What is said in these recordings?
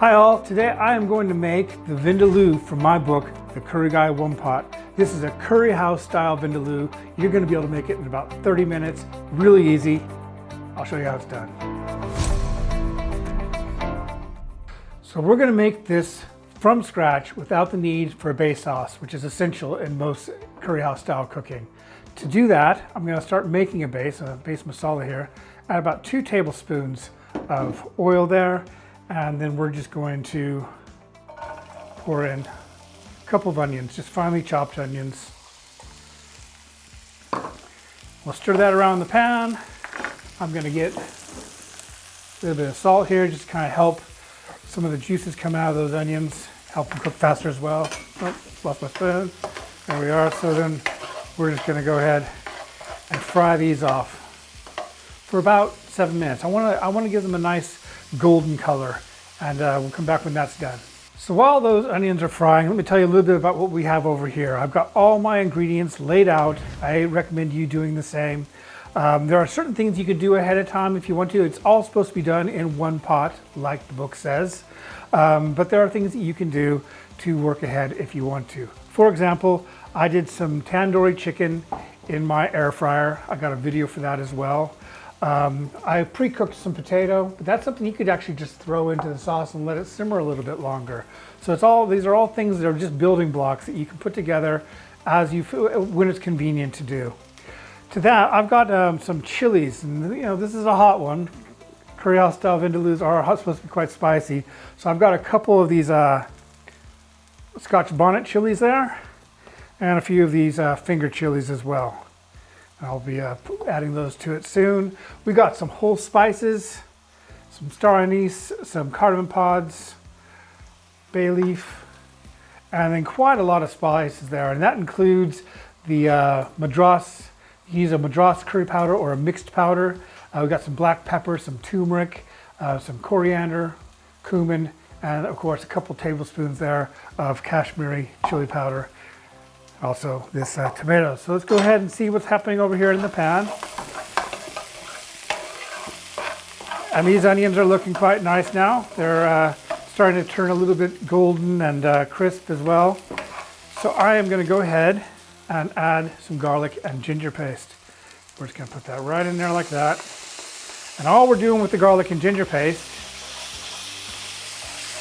Hi all, today I am going to make the Vindaloo from my book, The Curry Guy One Pot. This is a curry house style Vindaloo. You're going to be able to make it in about 30 minutes, really easy. I'll show you how it's done. So we're going to make this from scratch without the need for a base sauce, which is essential in most curry house style cooking. To do that, I'm going to start making a base masala here. Add about 2 tablespoons of oil there. And then we're just going to pour in a couple of onions, just finely chopped onions. We'll stir that around the pan. I'm going to get a little bit of salt here, just to kind of help some of the juices come out of those onions, help them cook faster as well. Oh, lost my spoon. There we are. So then we're just going to go ahead and fry these off for about 7 minutes. I want to give them a nice golden color, and we'll come back when that's done. So while those onions are frying, let me tell you a little bit about what we have over here. I've got all my ingredients laid out. I recommend you doing the same. There are certain things you could do ahead of time if you want to. It's all supposed to be done in one pot, like the book says. But there are things that you can do to work ahead if you want to. For example, I did some tandoori chicken in my air fryer. I got a video for that as well. I pre-cooked some potato, but that's something you could actually just throw into the sauce and let it simmer a little bit longer. So these are all things that are just building blocks that you can put together as you feel, when it's convenient to do. To that, I've got some chilies, and this is a hot one. Curry house style Vindaloos are supposed to be quite spicy, so I've got a couple of these Scotch bonnet chilies there, and a few of these finger chilies as well. I'll be adding those to it soon. We got some whole spices, some star anise, some cardamom pods, bay leaf, and then quite a lot of spices there. And that includes the Madras. You use a Madras curry powder or a mixed powder. We got some black pepper, some turmeric, some coriander, cumin, and of course a couple tablespoons there of Kashmiri chili powder. Also this tomato. So let's go ahead and see what's happening over here in the pan. And these onions are looking quite nice now. They're starting to turn a little bit golden and crisp as well. So I am going to go ahead and add some garlic and ginger paste. We're just going to put that right in there like that. And all we're doing with the garlic and ginger paste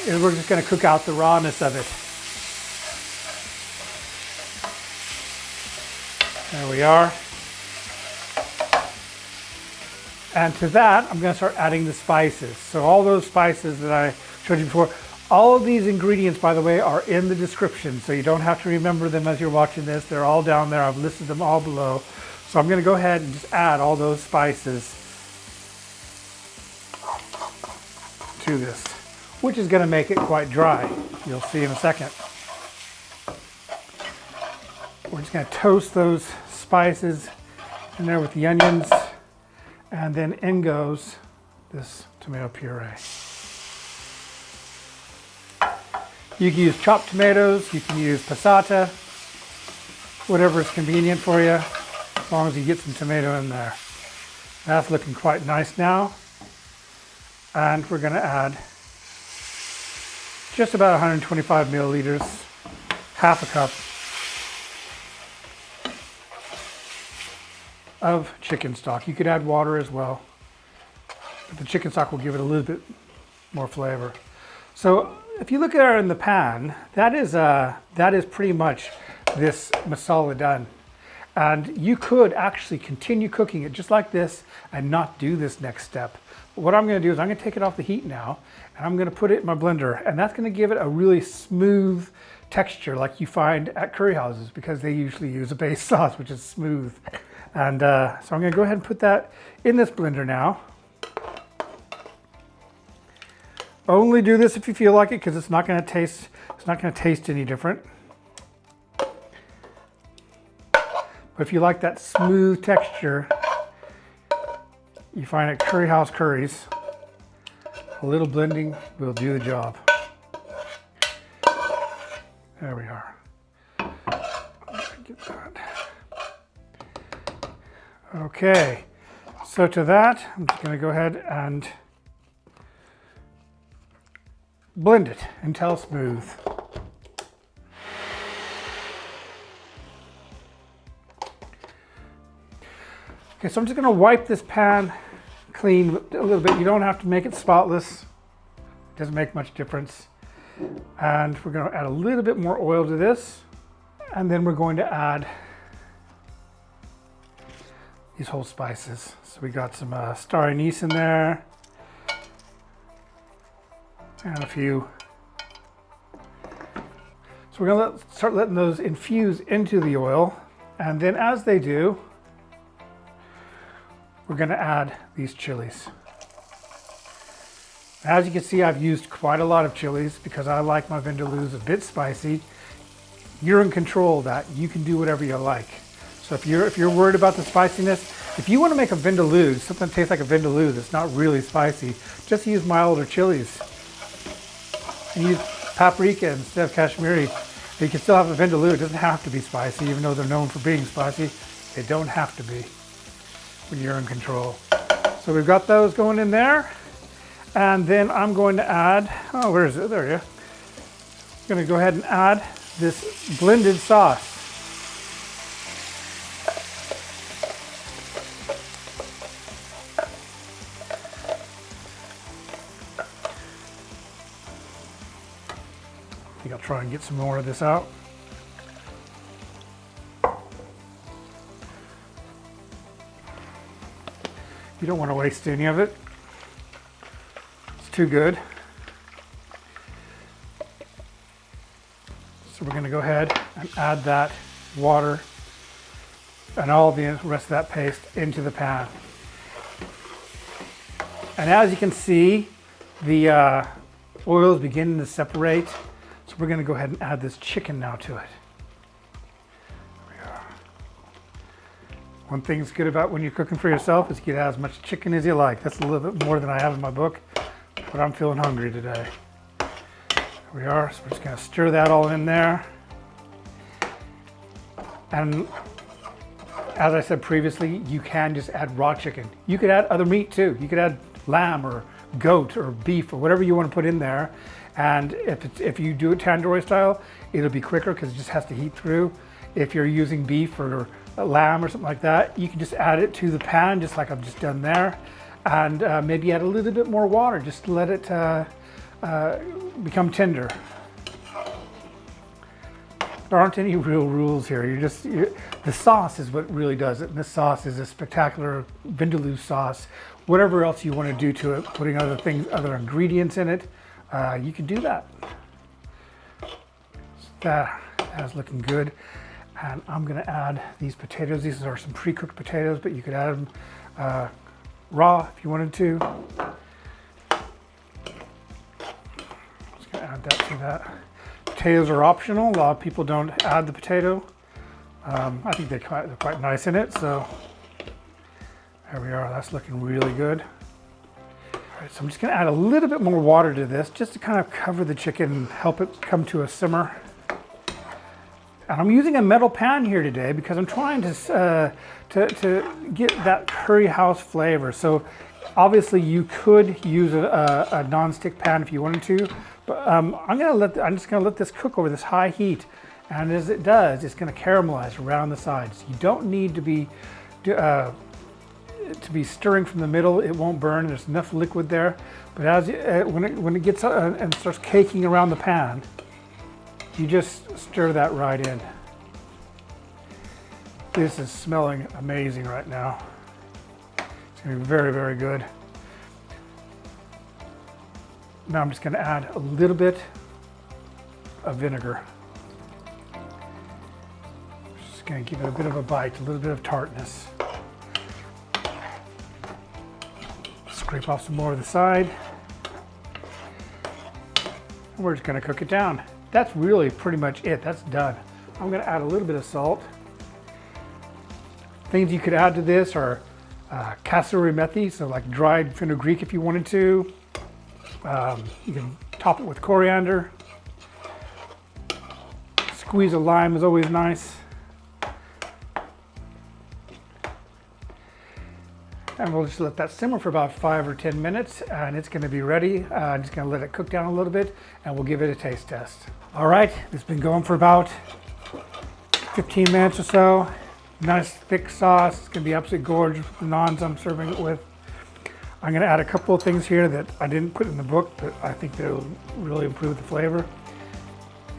is we're just going to cook out the rawness of it. There we are. And to that, I'm going to start adding the spices. So all those spices that I showed you before, all of these ingredients, by the way, are in the description. So you don't have to remember them as you're watching this. They're all down there. I've listed them all below. So I'm going to go ahead and just add all those spices to this, which is going to make it quite dry. You'll see in a second. We're just going to toast those spices in there with the onions, and then in goes this tomato puree. You can use chopped tomatoes, you can use passata, whatever is convenient for you, as long as you get some tomato in there. That's looking quite nice now. And we're going to add just about 125 milliliters, half a cup of chicken stock. You could add water as well, but the chicken stock will give it a little bit more flavor. So if you look at it in the pan, that is pretty much this masala done. And you could actually continue cooking it just like this and not do this next step. But what I'm going to do is I'm going to take it off the heat now, and I'm going to put it in my blender, and that's going to give it a really smooth texture like you find at curry houses, because they usually use a base sauce which is smooth. And so I'm going to go ahead and put that in this blender now. Only do this if you feel like it, because it's not going to taste any different. But if you like that smooth texture you find at curry house curries, a little blending will do the job. There we are. Get that. Okay, so to that, I'm just going to go ahead and blend it until smooth. Okay, so I'm just gonna wipe this pan clean a little bit. You don't have to make it spotless. It doesn't make much difference. And we're gonna add a little bit more oil to this. And then we're going to add these whole spices. So we got some star anise in there. And a few. So we're gonna start letting those infuse into the oil. And then as they do, we're gonna add these chilies. As you can see, I've used quite a lot of chilies because I like my vindaloos a bit spicy. You're in control of that. You can do whatever you like. So if you're worried about the spiciness, if you want to make a vindaloo, something that tastes like a vindaloo that's not really spicy, just use milder chilies. And use paprika instead of Kashmiri. You can still have a vindaloo. It doesn't have to be spicy, even though they're known for being spicy. They don't have to be when you're in control. So we've got those going in there. And then I'm going to add, oh, where is it? There you go. I'm going to go ahead and add this blended sauce. I think I'll try and get some more of this out. You don't want to waste any of it. It's too good. So we're going to go ahead and add that water and all the rest of that paste into the pan. And as you can see, the oil is beginning to separate. So we're going to go ahead and add this chicken now to it. There we are. One thing that's good about when you're cooking for yourself is you get as much chicken as you like. That's a little bit more than I have in my book, but I'm feeling hungry today. There we are. So we're just going to stir that all in there. And as I said previously, you can just add raw chicken. You could add other meat too. You could add lamb or goat or beef or whatever you want to put in there. And if you do it tandoori style, it'll be quicker because it just has to heat through. If you're using beef or lamb or something like that, you can just add it to the pan just like I've just done there. And maybe add a little bit more water just to let it become tender. There aren't any real rules here. The sauce is what really does it. And this sauce is a spectacular vindaloo sauce. Whatever else you want to do to it, putting other things, other ingredients in it, you can do that. So that is looking good. And I'm going to add these potatoes. These are some pre-cooked potatoes, but you could add them raw if you wanted to. Just going to add that to that. Potatoes are optional. A lot of people don't add the potato. I think they're quite nice in it. So there we are. That's looking really good. All right, so I'm just going to add a little bit more water to this just to kind of cover the chicken and help it come to a simmer. And I'm using a metal pan here today because I'm trying to get that curry house flavor. So obviously you could use a non-stick pan if you wanted to, but I'm just gonna let this cook over this high heat. And as it does, it's gonna caramelize around the sides. You don't need to be stirring from the middle. It won't burn. There's enough liquid there. But as when it gets and starts caking around the pan, you just stir that right in. This is smelling amazing right now. It's gonna be very, very good. Now I'm just gonna add a little bit of vinegar. Just gonna give it a bit of a bite, a little bit of tartness. Scrape off some more of the side. And we're just gonna cook it down. That's really pretty much it. That's done. I'm going to add a little bit of salt. Things you could add to this are kasuri methi, so like dried fenugreek if you wanted to. You can top it with coriander. Squeeze a lime is always nice. and we'll just let that simmer for about 5 or 10 minutes, and it's going to be ready. I'm just going to let it cook down a little bit, and we'll give it a taste test. All right, it's been going for about 15 minutes or so. Nice thick sauce. It's going to be absolutely gorgeous with the naans I'm serving it with. I'm going to add a couple of things here that I didn't put in the book, but I think they'll really improve the flavor.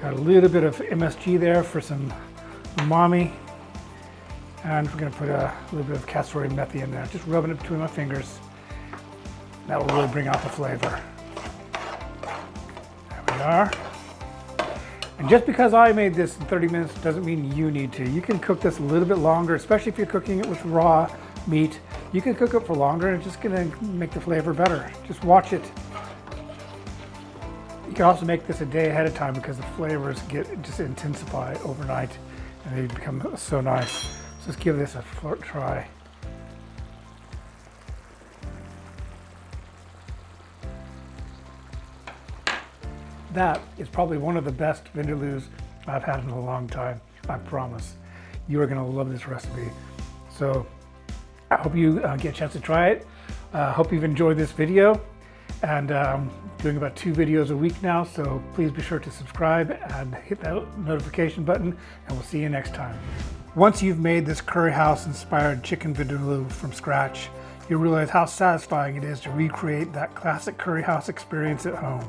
Got a little bit of MSG there for some umami. And we're going to put a little bit of castor methi in there, just rubbing it between my fingers. That will really bring out the flavor. There we are. And just because I made this in 30 minutes doesn't mean you need to. You can cook this a little bit longer, especially if you're cooking it with raw meat. You can cook it for longer and it's just going to make the flavor better. Just watch it. You can also make this a day ahead of time because the flavors just intensify overnight and they become so nice. So let's give this a try. That is probably one of the best vindaloos I've had in a long time. I promise. You are going to love this recipe. So I hope you get a chance to try it. Hope you've enjoyed this video. And I'm doing about 2 videos a week now, so please be sure to subscribe and hit that notification button, and we'll see you next time. Once you've made this curry house inspired chicken vindaloo from scratch, you'll realize how satisfying it is to recreate that classic curry house experience at home.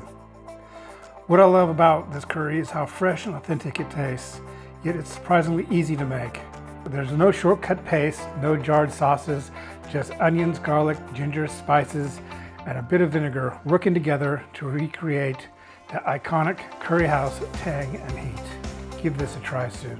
What I love about this curry is how fresh and authentic it tastes, yet it's surprisingly easy to make. There's no shortcut paste, no jarred sauces, just onions, garlic, ginger, spices, and a bit of vinegar working together to recreate the iconic curry house tang and heat. Give this a try soon.